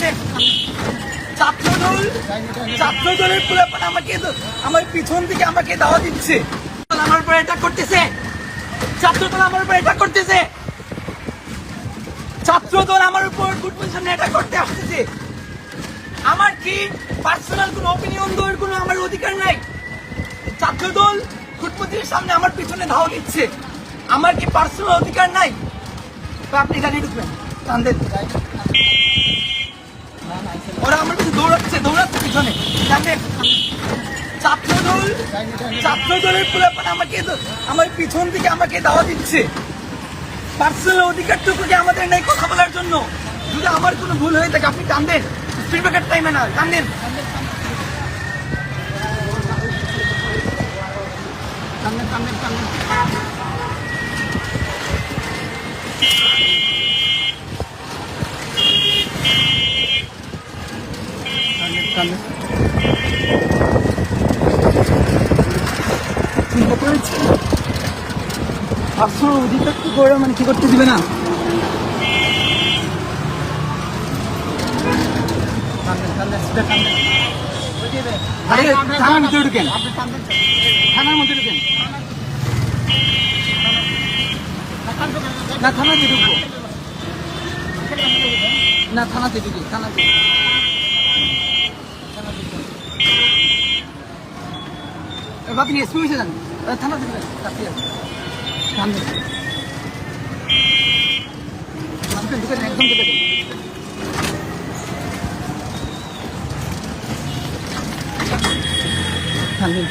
জানেন ছাত্রদলের পোলাপান আমাকে আমার পিছন থেকে আমাকে দাওয়া দিচ্ছে, আমার উপর অ্যাটাক করতেছে, ছাত্রদল আমার উপর অ্যাটাক করতেছে, ছাত্রদল আমার উপর গুড পজিশনে অ্যাটাক করতে আসতেছে। আমার কি পার্সোনাল কোনো অপিনিয়ন দেওয়ার কোনো আমার অধিকার নাই? ছাত্রদল ফুটপথের সামনে আমার পিছনে ধাওয়া দিচ্ছে, আমার কি পার্সোনাল অধিকার নাই? তো আপনি গাড়ি ঢুকবেন, কান্দেন, ওরা আমার কাছে দৌড়াচ্ছে পিছনে, জানেন ছাত্রদলের পোলাপান আমাকে আমার পিছন থেকে আমাকে দাওয়া দিচ্ছে। পার্সোনাল অধিকারটুকু কি আমাদের নেই কথা বলার জন্য? যদি আমার কোনো ভুল হয়ে থাকে আপনি কান্দেন, স্পিড ব্রেকার টাইমে না, কান্দেন। চিন্তা করেছি পার্সোনাল অধিকারটুকু করে মানে কি করতে দিবে না? থানার মধ্যে ঢুকেন, থানার মধ্যে ঢুকেন, না থানাতে ঢুকবো না, থানাতে ঢুকি, থানাতে আপনি এসপি হয়েছে যান, থানাতে ঢুকেন, ঢুকেন একদম ঢুকে থানবেন।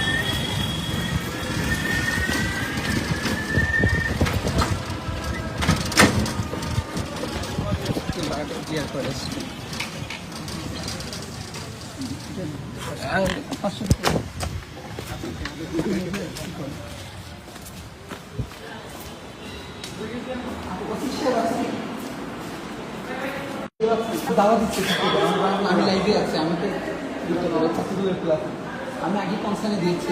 দাওয়া দিচ্ছে, আমি লাইভে আছি, আমাকে আমি আগে কনসার্নে দিয়েছি।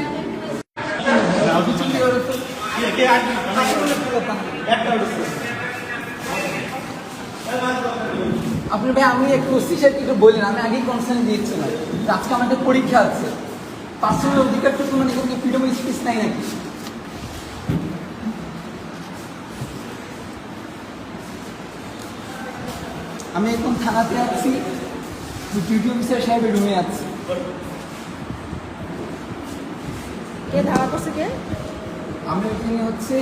আপনি ভাই আমি একটু ওসি সাহেবকে একটু বললেন, আমি আগেই কনসার্নে দিয়েছিলাম, আজকে আমাদের পরীক্ষা আছে, পার্সোনাল অধিকারটুকু মানে কোনো ফ্রিডম অফ স্পিচ নাই নাকি? আমি এখন থানাতে আছি, ডিউটি অফিসার সাহেবের রুমে আছি। কে ধাওয়া করছে কে? আমি এখানে হচ্ছে